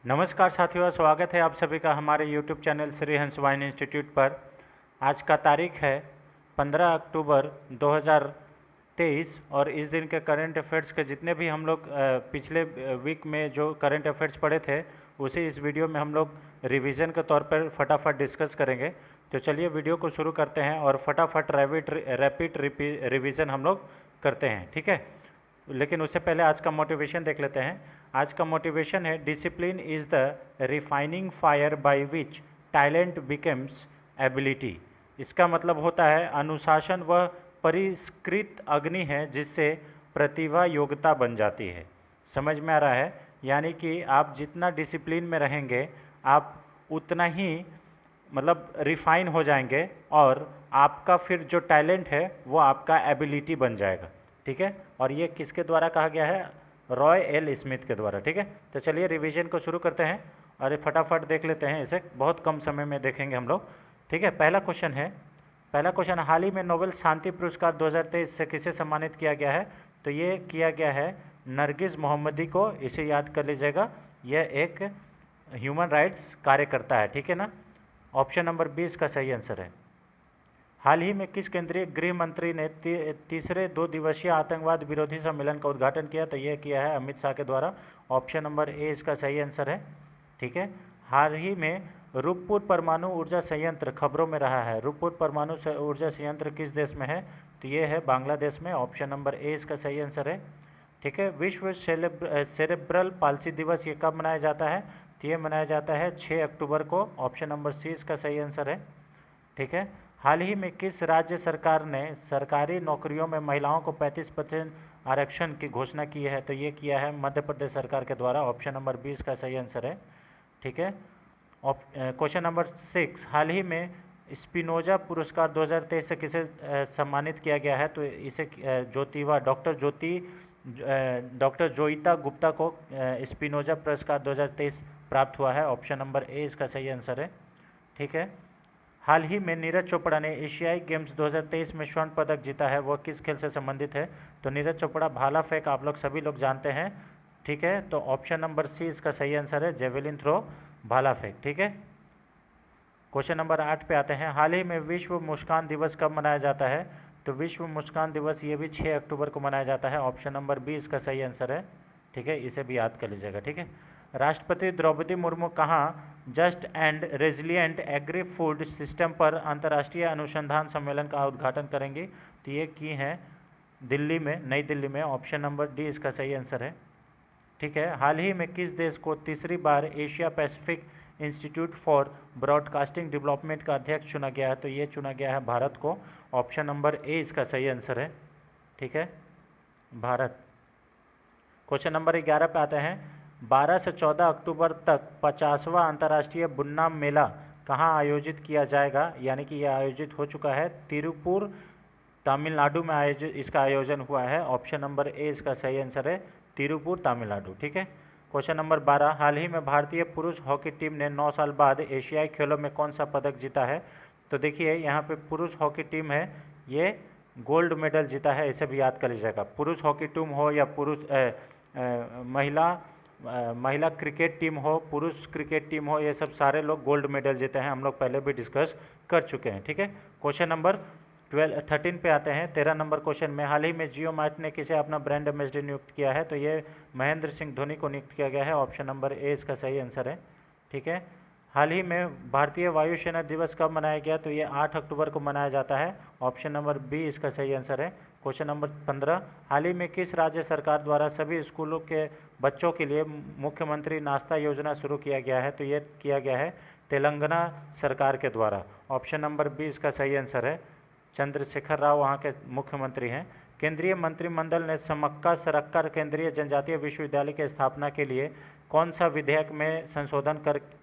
नमस्कार साथियों, स्वागत है आप सभी का हमारे YouTube channel Shri Hans wine institute पर। आज का तारीख है 15 अक्टूबर 2023 और इस दिन के करंट अफेयर्स के जितने भी हम लोग पिछले वीक में जो करंट अफेयर्स पढ़े थे उसे इस वीडियो में हम लोग रिवीजन के तौर पर फटाफट डिस्कस करेंगे। तो चलिए वीडियो को शुरू करते हैं और फटाफट रैपिड रिवीजन हम लोग करते हैं, ठीक है। लेकिन उससे पहले आज का मोटिवेशन देख लेते हैं। आज का मोटिवेशन है discipline is the refining fire by which talent becomes ability. इसका मतलब होता है अनुशासन वह परिष्कृत अग्नि है जिससे प्रतिभा योग्यता बन जाती है। समझ में आ रहा है? यानी कि आप जितना डिसिप्लिन में रहेंगे आप उतना ही मतलब रिफाइन हो जाएंगे और आपका फिर जो टैलेंट है वो आपका एबिलिटी बन जाएगा, ठीक है। और ये किसके द्वारा कहा गया है? रॉय एल स्मिथ के द्वारा, ठीक है। तो चलिए रिवीजन को शुरू करते हैं और फटाफट देख लेते हैं, इसे बहुत कम समय में देखेंगे हम लोग, ठीक है। पहला क्वेश्चन हाल ही में नोबेल शांति पुरस्कार 2023 से किसे सम्मानित किया गया है? तो ये किया गया है नरगिस मोहम्मदी को, इसे याद कर लीजिएगा। यह एक ह्यूमन राइट्स कार्यकर्ता है, ठीक है ना। ऑप्शन नंबर 20 का सही आंसर है। हाल ही में किस केंद्रीय गृह मंत्री ने तीसरे 2 दिवसीय आतंकवाद विरोधी सम्मेलन का उद्घाटन किया? तो यह किया है अमित शाह के द्वारा। ऑप्शन नंबर ए इसका सही आंसर है, ठीक है। हाल ही में रूपपुर परमाणु ऊर्जा संयंत्र खबरों में रहा है। रूपपुर परमाणु ऊर्जा संयंत्र किस देश में है? तो ये है बांग्लादेश में। ऑप्शन नंबर ए इसका सही आंसर है, ठीक है। विश्व सेरेब्रल पाल्सी दिवस ये कब मनाया जाता है? तो ये मनाया जाता है 6 अक्टूबर को। ऑप्शन नंबर सी इसका सही आंसर है, ठीक है। हाल ही में किस राज्य सरकार ने सरकारी नौकरियों में महिलाओं को 35% आरक्षण की घोषणा की है? तो ये किया है मध्य प्रदेश सरकार के द्वारा। ऑप्शन नंबर 20 का सही आंसर है, ठीक है। क्वेश्चन नंबर 6 हाल ही में स्पिनोजा पुरस्कार 2023 से किसे सम्मानित किया गया है? तो इसे डॉक्टर जोईता गुप्ता को स्पिनोजा पुरस्कार 2023 प्राप्त हुआ है। ऑप्शन नंबर ए इसका सही आंसर है, ठीक है। हाल ही में नीरज चोपड़ा ने एशियाई गेम्स 2023 में स्वर्ण पदक जीता है, वह किस खेल से संबंधित है? तो नीरज चोपड़ा भाला फेंक आप लोग सभी लोग जानते हैं, ठीक है। तो ऑप्शन नंबर सी इसका सही आंसर है, जेवेलिन थ्रो, भाला फेंक, ठीक है। क्वेश्चन नंबर 8 पे आते हैं। हाल ही में विश्व मुस्कान दिवस कब मनाया जाता है? तो विश्व मुस्कान दिवस ये भी 6 अक्टूबर को मनाया जाता है। ऑप्शन नंबर बी इसका सही आंसर है, ठीक है। इसे भी याद कर लीजिएगा, ठीक है। राष्ट्रपति द्रौपदी मुर्मू कहाँ just and resilient agri food system पर अंतर्राष्ट्रीय अनुसंधान सम्मेलन का उद्घाटन करेंगी? तो ये की हैं दिल्ली में, नई दिल्ली में। ऑप्शन नंबर डी इसका सही आंसर है, ठीक है। हाल ही में किस देश को तीसरी बार Asia Pacific Institute for Broadcasting Development का अध्यक्ष चुना गया है? तो ये चुना गया है भारत को। ऑप्शन नंबर ए इसका सही आंसर है, ठीक है, भारत। क्वेश्चन नंबर 11 पे आते हैं। 12 से 14 अक्टूबर तक 50वां अंतर्राष्ट्रीय बुन्ना मेला कहाँ आयोजित किया जाएगा? यानी कि यह आयोजित हो चुका है तिरुपुर, तमिलनाडु में आयोजित इसका आयोजन हुआ है। ऑप्शन नंबर ए इसका सही आंसर है, तिरुपुर, तमिलनाडु, ठीक है। क्वेश्चन नंबर 12 हाल ही में भारतीय पुरुष हॉकी टीम ने 9 साल बाद एशियाई खेलों में कौन सा पदक जीता है? तो देखिए यहाँ पे पुरुष हॉकी टीम है, ये गोल्ड मेडल जीता है, इसे भी याद कर लीजिएगा। पुरुष हॉकी टीम हो या महिला क्रिकेट टीम हो, पुरुष क्रिकेट टीम हो, ये सब सारे लोग गोल्ड मेडल जीते हैं, हम लोग पहले भी डिस्कस कर चुके हैं, ठीक है। क्वेश्चन नंबर 13 पे आते हैं। 13 नंबर क्वेश्चन में हाल ही में जियो मार्ट ने किसे अपना ब्रांड एम्बेसडर नियुक्त किया है? तो ये महेंद्र सिंह धोनी को नियुक्त किया गया है। ऑप्शन नंबर ए इसका सही आंसर है, ठीक है। हाल ही में भारतीय वायुसेना दिवस कब मनाया गया? तो ये 8 अक्टूबर को मनाया जाता है। ऑप्शन नंबर बी इसका सही आंसर है। क्वेश्चन नंबर 15 हाल ही में किस राज्य सरकार द्वारा सभी स्कूलों के बच्चों के लिए मुख्यमंत्री नाश्ता योजना शुरू किया गया है? तो ये किया गया है तेलंगाना सरकार के द्वारा। ऑप्शन नंबर बी इसका सही आंसर है, चंद्रशेखर राव वहाँ के मुख्यमंत्री हैं। केंद्रीय मंत्रिमंडल ने समक्का सरक्कर केंद्रीय जनजातीय विश्वविद्यालय की स्थापना के लिए कौन सा विधेयक में संशोधन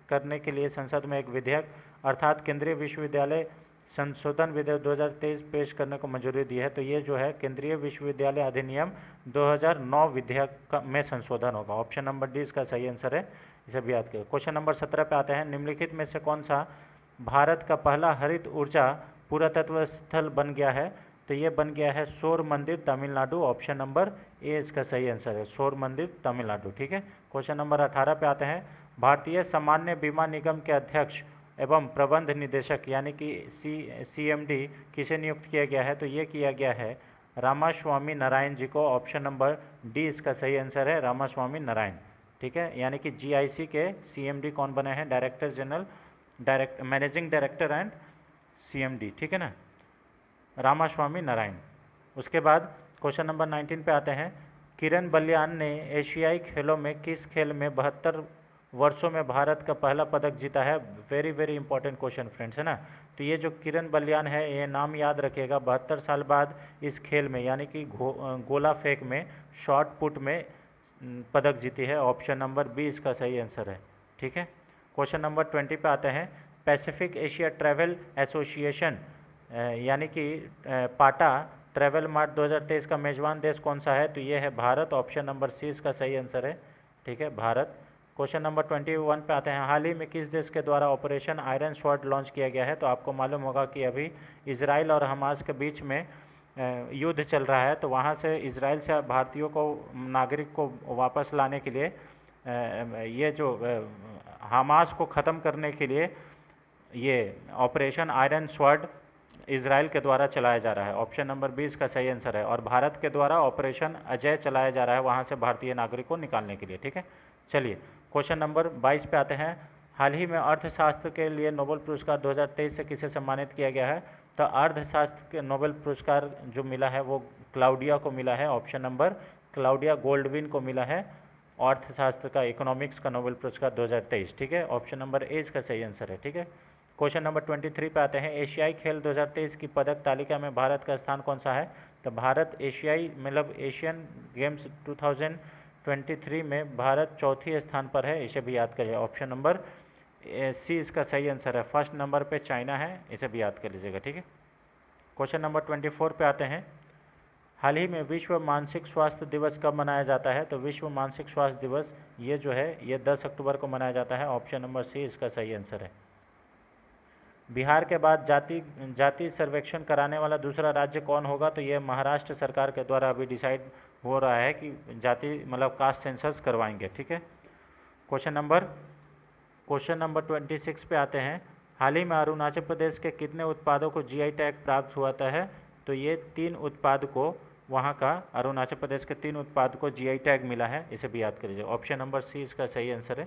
करने के लिए संसद में एक विधेयक अर्थात केंद्रीय विश्वविद्यालय संशोधन विधेयक 2023 पेश करने को मंजूरी दी है? तो ये जो है केंद्रीय विश्वविद्यालय अधिनियम 2009 विधेयक में संशोधन होगा। ऑप्शन नंबर डी इसका सही आंसर है, इसे भी याद करें। क्वेश्चन नंबर 17 पे आते हैं। निम्नलिखित में से कौन सा भारत का पहला हरित ऊर्जा पुरातत्व स्थल बन गया है? तो ये बन गया है सौर मंदिर, तमिलनाडु। ऑप्शन नंबर ए इसका सही आंसर है, सौर मंदिर, तमिलनाडु, ठीक है। क्वेश्चन नंबर 18 पे आते हैं। भारतीय सामान्य बीमा निगम के अध्यक्ष एवं प्रबंध निदेशक यानी कि CMD किसे नियुक्त किया गया है? तो ये किया गया है रामास्वामी नारायण जी को। ऑप्शन नंबर डी इसका सही आंसर है, रामास्वामी नारायण। ठीक है, यानी कि GIC के CMD कौन बने हैं? Director general, managing director and CMD। ठीक है ना, रामास्वामी नारायण। उसके बाद क्वेश्चन नंबर 19 पे आते हैं। किरण बलियान ने एशियाई खेलों में किस खेल में 72 वर्षों में भारत का पहला पदक जीता है? Very very important question friends, है ना। तो ये जो किरण बलियान है, ये नाम याद रखिएगा। 72 साल बाद इस खेल में यानी कि गोला फेंक में, शॉर्ट पुट में पदक जीती है। ऑप्शन नंबर बी इसका सही आंसर है। ठीक है, क्वेश्चन नंबर 20 पे आते हैं। पैसिफिक एशिया ट्रैवल एसोसिएशन यानी कि पाटा ट्रैवल मार्ट 2023 का मेजबान देश कौन सा है? तो ये है भारत। ऑप्शन नंबर सी इसका सही आंसर है। ठीक है, भारत। क्वेश्चन नंबर 21 पे आते हैं। हाल ही में किस देश के द्वारा ऑपरेशन आयरन स्वॉर्ड लॉन्च किया गया है? तो आपको मालूम होगा कि अभी इजराइल और हमास के बीच में युद्ध चल रहा है, तो वहाँ से इजराइल से भारतीयों को, नागरिक को वापस लाने के लिए, ये जो हमास को ख़त्म करने के लिए ये ऑपरेशन आयरन स्वॉर्ड इजराइल के द्वारा चलाया जा रहा है। ऑप्शन नंबर 20 का सही आंसर है। और भारत के द्वारा ऑपरेशन अजय चलाया जा रहा है वहाँ से भारतीय नागरिक को निकालने के लिए। ठीक है, चलिए क्वेश्चन नंबर 22 पे आते हैं। हाल ही में अर्थशास्त्र के लिए नोबेल पुरस्कार 2023 से किसे सम्मानित किया गया है? तो अर्थशास्त्र के नोबेल पुरस्कार जो मिला है वो क्लाउडिया को मिला है। ऑप्शन नंबर क्लाउडिया गोल्डविन को मिला है अर्थशास्त्र का, इकोनॉमिक्स का नोबेल पुरस्कार 2023। ठीक है, ऑप्शन नंबर ए इसका सही आंसर है। ठीक है, क्वेश्चन नंबर 23 पे आते हैं। एशियाई खेल 2023 की पदक तालिका में भारत का स्थान कौन सा है? तो भारत एशियाई मतलब एशियन गेम्स 2023 में भारत चौथी स्थान पर है, इसे भी याद करिए। ऑप्शन नंबर सी इसका सही आंसर है। फर्स्ट नंबर पे चाइना है, इसे भी याद कर लीजिएगा। ठीक है, क्वेश्चन नंबर 24 पे आते हैं। हाल ही में विश्व मानसिक स्वास्थ्य दिवस कब मनाया जाता है? तो विश्व मानसिक स्वास्थ्य दिवस ये जो है ये 10 अक्टूबर को मनाया जाता है। ऑप्शन नंबर सी इसका सही आंसर है। बिहार के बाद जाति सर्वेक्षण कराने वाला दूसरा राज्य कौन होगा? तो ये महाराष्ट्र सरकार के द्वारा अभी डिसाइड हो रहा है कि जाति मतलब कास्ट सेंसस करवाएंगे। ठीक है, क्वेश्चन नंबर 26 पे आते हैं। हाल ही में अरुणाचल प्रदेश के कितने उत्पादों को GI टैग प्राप्त हुआ है? तो ये 3 उत्पाद को, वहाँ का अरुणाचल प्रदेश के 3 उत्पाद को GI टैग मिला है, इसे भी याद करिए। ऑप्शन नंबर सी इसका सही आंसर है।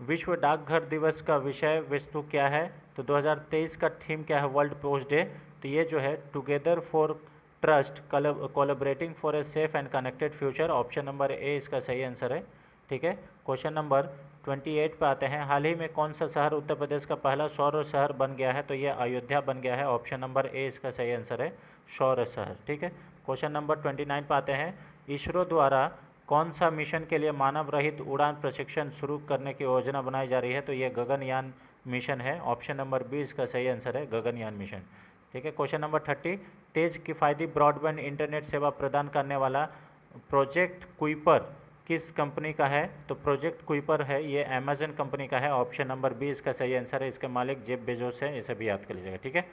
विश्व डाकघर दिवस का विषय वस्तु क्या है? तो 2023 का थीम क्या है? World post day. तो ये जो है together for trust collaborating for a safe and connected future. Option number A इसका सही आंसर है। ठीक है, क्वेश्चन नंबर 28 पे आते हैं। हाल ही में कौन सा शहर उत्तर प्रदेश का पहला सौर शहर बन गया है? तो ये अयोध्या बन गया है। ऑप्शन नंबर ए इसका सही आंसर है, सौर शहर। ठीक है, क्वेश्चन नंबर 29 पे आते हैं। इसरो द्वारा कौन सा मिशन के लिए मानव रहित उड़ान प्रशिक्षण शुरू करने की योजना बनाई जा रही है? तो ये गगनयान मिशन है। ऑप्शन नंबर बी इसका सही आंसर है, गगनयान मिशन। ठीक है, क्वेश्चन नंबर 30। तेज किफ़ायती ब्रॉडबैंड इंटरनेट सेवा प्रदान करने वाला प्रोजेक्ट कुइपर किस कंपनी का है? तो प्रोजेक्ट कुइपर है ये अमेजन कंपनी का है। ऑप्शन नंबर बी इसका सही आंसर है। इसके मालिक जेफ बेजोस है, इसे भी याद कर लीजिएगा। ठीक है,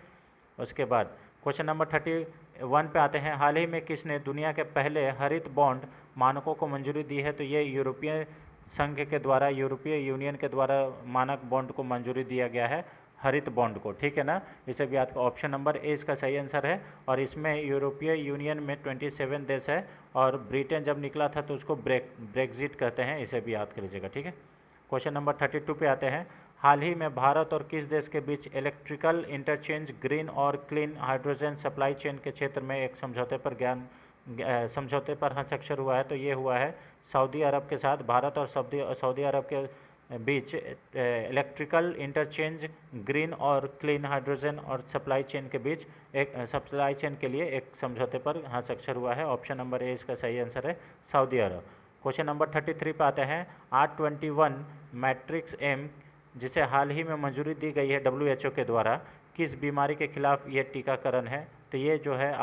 उसके बाद क्वेश्चन नंबर 31 पे आते हैं। हाल ही में किसने दुनिया के पहले हरित बॉन्ड मानकों को मंजूरी दी है? तो ये यूरोपीय संघ के द्वारा, यूरोपीय यूनियन के द्वारा मानक बॉन्ड को मंजूरी दिया गया है, हरित बॉन्ड को। ठीक है ना, इसे भी याद। ऑप्शन नंबर ए इसका सही आंसर है। और इसमें यूरोपीय यूनियन में 27 देश है, और ब्रिटेन जब निकला था तो उसको ब्रेक्जिट कहते हैं, इसे भी याद कर लीजिएगा। ठीक है, क्वेश्चन नंबर 32 पे आते हैं। हाल ही में भारत और किस देश के बीच इलेक्ट्रिकल इंटरचेंज, ग्रीन और क्लीन हाइड्रोजन सप्लाई चेन के क्षेत्र में एक समझौते पर हस्ताक्षर हुआ है? तो ये हुआ है सऊदी अरब के साथ। भारत और सऊदी अरब के बीच इलेक्ट्रिकल इंटरचेंज, ग्रीन और क्लीन हाइड्रोजन और सप्लाई चेन के बीच एक सप्लाई चेन के लिए एक समझौते पर हस्ताक्षर हुआ है। ऑप्शन नंबर ए इसका सही आंसर है, सऊदी अरब। क्वेश्चन नंबर 33 पे आते हैं। R21 मैट्रिक्स एम जिसे हाल ही में मंजूरी दी गई है WHO के द्वारा, किस बीमारी के खिलाफ ये टीकाकरण है? तो ये जो है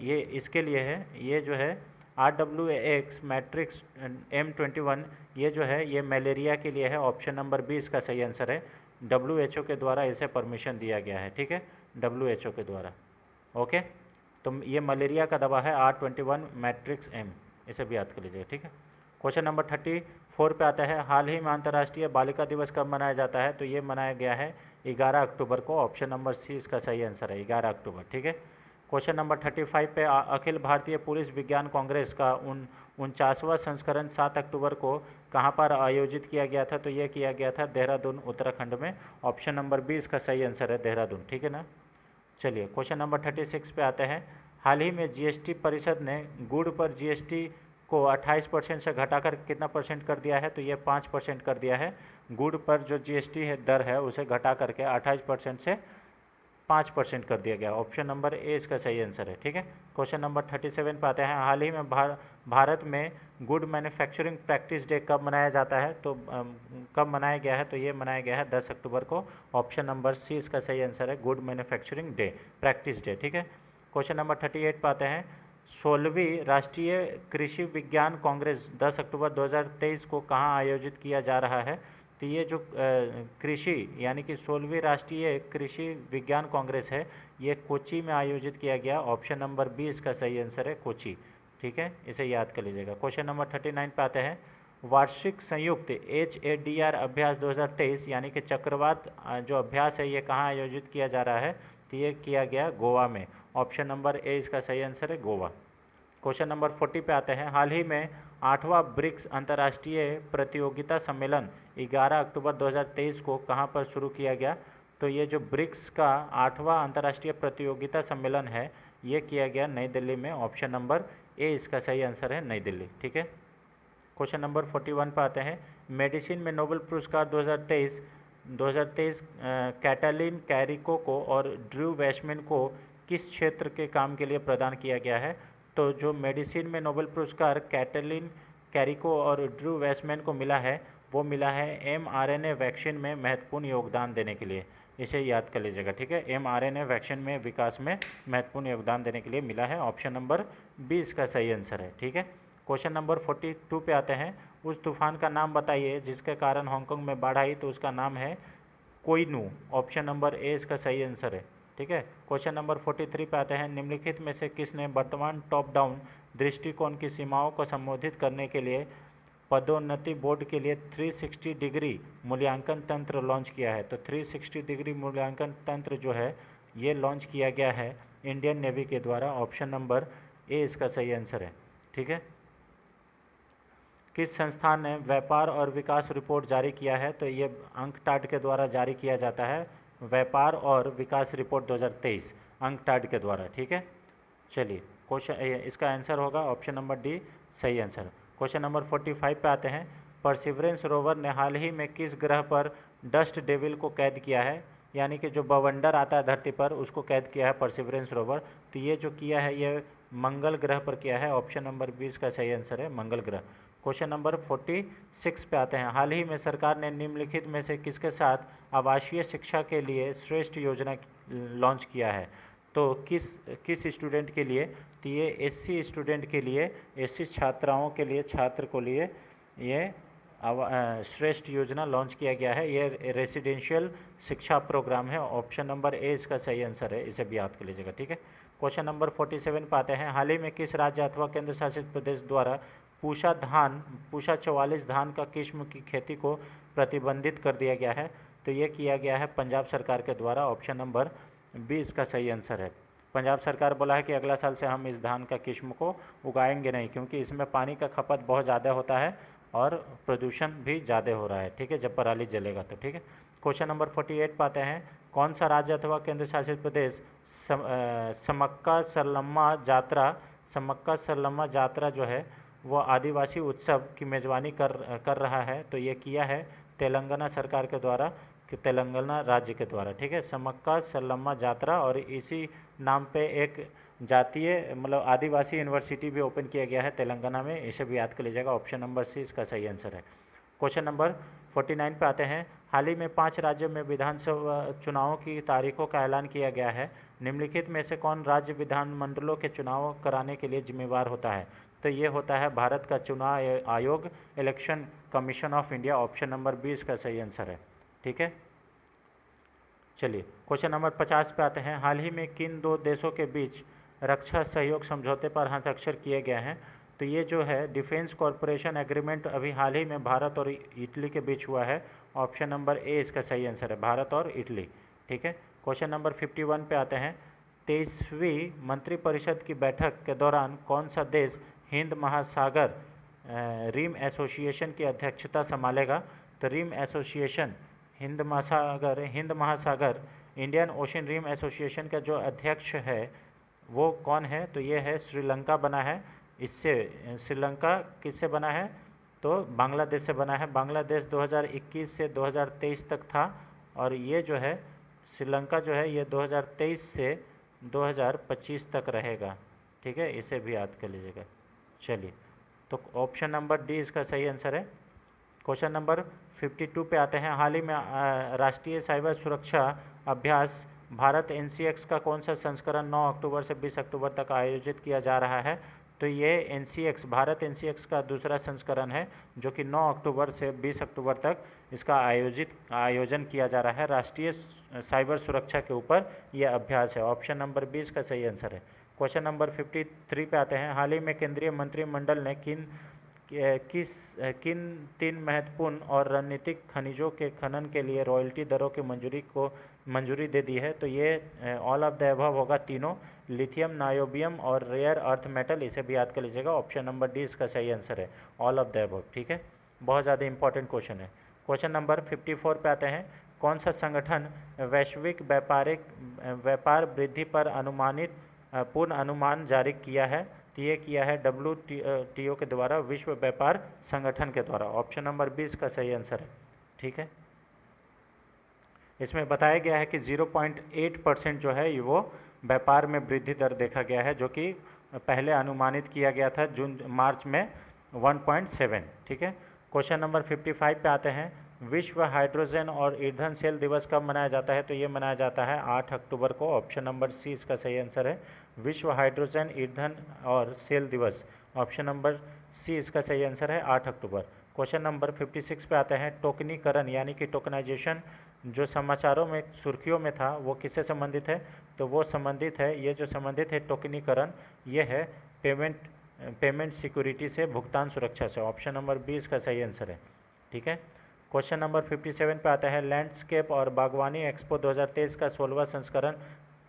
ये इसके लिए है, ये जो है RWX मैट्रिक्स M21, ये जो है ये मलेरिया के लिए है। ऑप्शन नंबर बी इसका सही आंसर है। WHO के द्वारा इसे परमिशन दिया गया है। ठीक है, WHO के द्वारा। ओके, तो ये मलेरिया का दवा है R21 मैट्रिक्स एम, इसे भी याद कर लीजिएगा। ठीक है, क्वेश्चन नंबर 34 पे आता है, हाल ही में अंतर्राष्ट्रीय बालिका दिवस कब मनाया जाता है? तो ये मनाया गया है 11 अक्टूबर को। ऑप्शन नंबर सी इसका सही आंसर है, 11 अक्टूबर। ठीक है। क्वेश्चन नंबर 35 पे, अखिल भारतीय पुलिस विज्ञान कांग्रेस का 49वां संस्करण 7 अक्टूबर को कहाँ पर आयोजित किया गया था? तो ये किया गया था देहरादून, उत्तराखंड में। ऑप्शन नंबर बी इसका सही आंसर है, देहरादून। ठीक है ना। चलिए क्वेश्चन नंबर 36 पे आते हैं, हाल ही में जीएसटी परिषद ने गुड़ पर जीएसटी को 28% से घटाकर कितना परसेंट कर दिया है? तो ये 5% कर दिया है। गुड़ पर जो जीएसटी है दर है उसे घटा करके 28% से 5% कर दिया गया। ऑप्शन नंबर ए इसका सही आंसर है। ठीक है। क्वेश्चन नंबर 37 पे आते हैं, हाल ही में भारत में गुड मैन्युफैक्चरिंग प्रैक्टिस डे कब मनाया जाता है? तो कब मनाया गया है? तो ये मनाया गया है 10 अक्टूबर को। ऑप्शन नंबर सी इसका सही आंसर है, good manufacturing day, practice day. ठीक है। क्वेश्चन नंबर 38 पे आते हैं, 16वीं राष्ट्रीय कृषि विज्ञान कांग्रेस 10 अक्टूबर 2023 को कहाँ आयोजित किया जा रहा है? तो ये जो कृषि यानी कि 16वीं राष्ट्रीय कृषि विज्ञान कांग्रेस है, ये कोची में आयोजित किया गया। ऑप्शन नंबर बी इसका सही आंसर है, कोची। ठीक है, इसे याद कर लीजिएगा। क्वेश्चन नंबर 39 पे आते हैं, वार्षिक संयुक्त HADR अभ्यास 2023 यानी कि चक्रवात जो अभ्यास है ये कहाँ आयोजित किया जा रहा है? तो ये किया गया गोवा में। ऑप्शन नंबर ए इसका सही आंसर है, गोवा। क्वेश्चन नंबर 40 पे आते हैं, हाल ही में 8वां ब्रिक्स अंतर्राष्ट्रीय प्रतियोगिता सम्मेलन 11 अक्टूबर 2023 को कहां पर शुरू किया गया? तो ये जो ब्रिक्स का 8वां अंतर्राष्ट्रीय प्रतियोगिता सम्मेलन है ये किया गया नई दिल्ली में। ऑप्शन नंबर ए इसका सही आंसर है, नई दिल्ली। ठीक है। क्वेश्चन नंबर 41 पर आते हैं, मेडिसिन में नोबेल पुरस्कार 2023 कैटलिन कैरिको को और ड्रू वैशमैन को किस क्षेत्र के काम के लिए प्रदान किया गया है? तो जो मेडिसिन में नोबेल पुरस्कार कैटलिन कैरिको और ड्रू वैशमैन को मिला है वो मिला है mRNA वैक्सीन में महत्वपूर्ण योगदान देने के लिए। इसे याद कर लीजिएगा। ठीक है, mRNA वैक्सीन में विकास में महत्वपूर्ण योगदान देने के लिए मिला है। ऑप्शन नंबर बी इसका सही आंसर है। ठीक है। क्वेश्चन नंबर 42 पे आते हैं, उस तूफान का नाम बताइए जिसके कारण हांगकांग में बाढ़ आई? तो उसका नाम है कोइनू। ऑप्शन नंबर ए इसका सही आंसर है। ठीक है। क्वेश्चन नंबर 43 पे आते हैं, निम्नलिखित में से किसने वर्तमान टॉप डाउन दृष्टिकोण की सीमाओं को संबोधित करने के लिए पदोन्नति बोर्ड के लिए 360 डिग्री मूल्यांकन तंत्र लॉन्च किया है? तो 360 डिग्री मूल्यांकन तंत्र जो है ये लॉन्च किया गया है इंडियन नेवी के द्वारा। ऑप्शन नंबर ए इसका सही आंसर है। ठीक है। किस संस्थान ने व्यापार और विकास रिपोर्ट जारी किया है? तो ये अंकटाड के द्वारा जारी किया जाता है, व्यापार और विकास रिपोर्ट 2023 अंकटाड के द्वारा। ठीक है। चलिए क्वेश्चन इसका आंसर होगा ऑप्शन नंबर डी, सही आंसर। क्वेश्चन नंबर 45 पे आते हैं, परसिवरेंस रोवर ने हाल ही में किस ग्रह पर डस्ट डेविल को कैद किया है? यानी कि जो बवंडर आता है धरती पर उसको कैद किया है परसिवरेंस रोवर। तो ये जो किया है ये मंगल ग्रह पर किया है। ऑप्शन नंबर 20 का सही आंसर है, मंगल ग्रह। क्वेश्चन नंबर 46 पे आते हैं, हाल ही में सरकार ने निम्नलिखित में से किसके साथ आवासीय शिक्षा के लिए श्रेष्ठ योजना लॉन्च किया है? तो किस स्टूडेंट के लिए? तो ये एससी स्टूडेंट के लिए, एससी छात्राओं के लिए, छात्र को लिए ये श्रेष्ठ योजना लॉन्च किया गया है। ये रेसिडेंशियल शिक्षा प्रोग्राम है। ऑप्शन नंबर ए इसका सही आंसर है, इसे भी याद कर लीजिएगा। ठीक है। क्वेश्चन नंबर 47 पे आते हैं, हाल ही में किस राज्य अथवा केंद्र शासित प्रदेश द्वारा पूषा 44 धान का किस्म की खेती को प्रतिबंधित कर दिया गया है? तो ये किया गया है पंजाब सरकार के द्वारा। ऑप्शन नंबर बी इसका सही आंसर है। पंजाब सरकार बोला है कि अगला साल से हम इस धान का किस्म को उगाएंगे नहीं, क्योंकि इसमें पानी का खपत बहुत ज़्यादा होता है और प्रदूषण भी ज़्यादा हो रहा है। ठीक है, जब पराली जलेगा तो। ठीक है। क्वेश्चन नंबर 48 पाते हैं, कौन सा राज्य अथवा केंद्र शासित प्रदेश समक्का सरलम्मा जात्रा जो है वो आदिवासी उत्सव की मेज़बानी कर रहा है? तो ये किया है तेलंगाना सरकार के द्वारा, कि तेलंगाना राज्य के द्वारा। ठीक है, समक्का सरलम्मा जात्रा। और इसी नाम पे एक जातीय मतलब आदिवासी यूनिवर्सिटी भी ओपन किया गया है तेलंगाना में, इसे भी याद कर लीजिएगा। ऑप्शन नंबर सी इसका सही आंसर है। क्वेश्चन नंबर 49 पे आते हैं, हाल ही में 5 राज्यों में विधानसभा चुनावों की तारीखों का ऐलान किया गया है। निम्नलिखित में से कौन राज्य विधानमंडलों के चुनाव कराने के लिए जिम्मेवार होता है? तो ये होता है भारत का चुनाव आयोग, election commission of India. Option number 20 का सही आंसर है। ठीक है। चलिए क्वेश्चन नंबर 50 पे आते हैं, हाल ही में किन दो देशों के बीच रक्षा सहयोग समझौते पर हस्ताक्षर किए गए हैं? तो तो ये जो है डिफेंस कॉरपोरेशन एग्रीमेंट अभी हाल ही में भारत और इटली के बीच हुआ है। ऑप्शन नंबर ए इसका सही आंसर है, भारत और इटली। ठीक है, क्वेश्चन नंबर 51 पे आते हैं। 23वीं मंत्रिपरिषद की बैठक के दौरान कौन सा देश हिंद महासागर रिम एसोसिएशन की अध्यक्षता संभालेगा? तो रिम एसोसिएशन हिंद महासागर इंडियन ओशन रिम एसोसिएशन का जो अध्यक्ष है वो कौन है? तो ये है श्रीलंका बना है। इससे श्रीलंका किससे बना है? तो बांग्लादेश से बना है। बांग्लादेश 2021 से 2023 तक था और ये जो है श्रीलंका जो है ये 2023 से 2025 तक रहेगा। ठीक है, इसे भी याद कर लीजिएगा। चलिए, तो ऑप्शन नंबर डी इसका सही आंसर है। क्वेश्चन नंबर 52 पे आते हैं। हाल ही में राष्ट्रीय साइबर सुरक्षा अभ्यास भारत NCX का कौन सा संस्करण 9 अक्टूबर से 20 अक्टूबर तक आयोजित किया जा रहा है? तो ये NCX भारत NCX का दूसरा संस्करण है जो कि 9 अक्टूबर से 20 अक्टूबर तक इसका आयोजन किया जा रहा है। राष्ट्रीय साइबर सुरक्षा के ऊपर यह अभ्यास है। ऑप्शन नंबर 20 का सही आंसर है। क्वेश्चन नंबर 53 पे आते हैं। हाल ही में केंद्रीय मंत्रिमंडल ने किन 3 महत्वपूर्ण और रणनीतिक खनिजों के खनन के लिए रॉयल्टी दरों की मंजूरी दे दी है? तो ये ऑल ऑफ द अबव होगा तीनों, लिथियम, नायोबियम और रेयर अर्थ मेटल। इसे भी याद कर लीजिएगा। ऑप्शन नंबर डी इसका सही आंसर है, ऑल ऑफ द अबव। ठीक है, बहुत ज़्यादा इंपॉर्टेंट क्वेश्चन है। क्वेश्चन नंबर 54 पे आते हैं। कौन सा संगठन वैश्विक व्यापार वृद्धि पर अनुमानित पूर्ण अनुमान जारी किया है? तो ये किया है WTO के द्वारा, विश्व व्यापार संगठन के द्वारा। ऑप्शन नंबर 20 का सही आंसर है। ठीक है, इसमें बताया गया है कि 0.8% जो है वो व्यापार में वृद्धि दर देखा गया है, जो कि पहले अनुमानित किया गया था मार्च में 1.7। ठीक है, क्वेश्चन नंबर 55 पे आते हैं। विश्व हाइड्रोजन और ईंधन सेल दिवस कब मनाया जाता है? तो ये मनाया जाता है 8 अक्टूबर को। ऑप्शन नंबर सी इसका सही आंसर है, विश्व हाइड्रोजन ईंधन और सेल दिवस। ऑप्शन नंबर सी इसका सही आंसर है, 8 अक्टूबर। क्वेश्चन नंबर 56 पे आते हैं। टोकनीकरण यानी कि टोकनाइजेशन जो समाचारों में सुर्खियों में था वो किससे संबंधित है? तो वो संबंधित है, ये जो संबंधित है टोकनीकरण, ये है पेमेंट सिक्योरिटी से, भुगतान सुरक्षा से। ऑप्शन नंबर 20 का सही आंसर है। ठीक है, क्वेश्चन नंबर 57 पे आता है। लैंडस्केप और बागवानी एक्सपो 2023 का 16वां संस्करण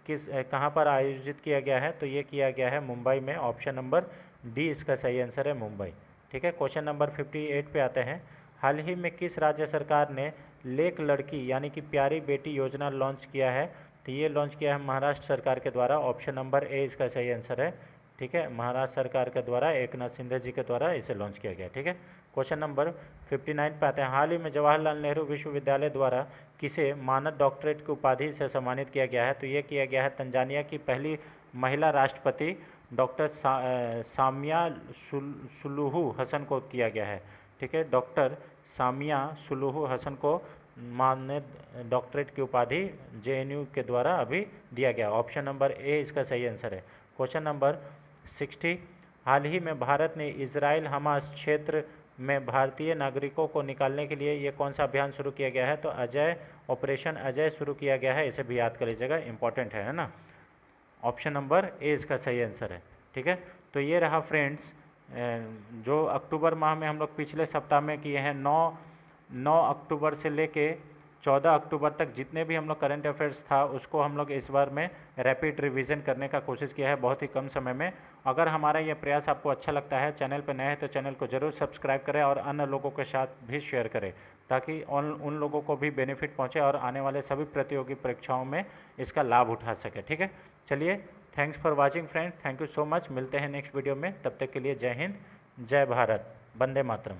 कहाँ पर आयोजित किया गया है? तो ये किया गया है मुंबई में। ऑप्शन नंबर डी इसका सही आंसर है, मुंबई। ठीक है, क्वेश्चन नंबर 58 पे आते हैं। हाल ही में किस राज्य सरकार ने लेक लड़की यानी कि प्यारी बेटी योजना लॉन्च किया है? तो ये लॉन्च किया है महाराष्ट्र सरकार के द्वारा। ऑप्शन नंबर ए इसका सही आंसर है। ठीक है, महाराष्ट्र सरकार के द्वारा, एकनाथ शिंदे जी के द्वारा इसे लॉन्च किया गया। ठीक है, क्वेश्चन नंबर 59 पे आते हैं। हाल ही में जवाहरलाल नेहरू विश्वविद्यालय द्वारा किसे मानद डॉक्टरेट की उपाधि से सम्मानित किया गया है? तो ये किया गया है तंजानिया की पहली महिला राष्ट्रपति डॉक्टर सामिया सुलूहू हसन को किया गया है। ठीक है, डॉक्टर सामिया सुलूहू हसन को मानद डॉक्टरेट की उपाधि JNU के द्वारा अभी दिया गया। ऑप्शन नंबर ए इसका सही आंसर है। Question number 60। हाल ही में भारत ने इजराइल हमास क्षेत्र में भारतीय नागरिकों को निकालने के लिए ये कौन सा अभियान शुरू किया गया है? तो ऑपरेशन अजय शुरू किया गया है। इसे भी याद कर लीजिएगा, इंपॉर्टेंट है ना। ऑप्शन नंबर ए इसका सही आंसर है। ठीक है, तो ये रहा फ्रेंड्स जो अक्टूबर माह में हम लोग पिछले सप्ताह में किए हैं। 9 अक्टूबर से लेके 14 अक्टूबर तक जितने भी हम लोग करंट अफेयर्स था उसको हम लोग इस बार में रैपिड रिवीजन करने का कोशिश किया है बहुत ही कम समय में। अगर हमारा ये प्रयास आपको अच्छा लगता है, चैनल पर नए हैं तो चैनल को जरूर सब्सक्राइब करें और अन्य लोगों के साथ भी शेयर करें ताकि उन लोगों को भी बेनिफिट पहुँचे और आने वाले सभी प्रतियोगी परीक्षाओं में इसका लाभ उठा सके। ठीक है, चलिए, thanks for watching friends, thank you so much. मिलते हैं नेक्स्ट वीडियो में, तब तक के लिए जय हिंद, जय भारत, वंदे मातरम।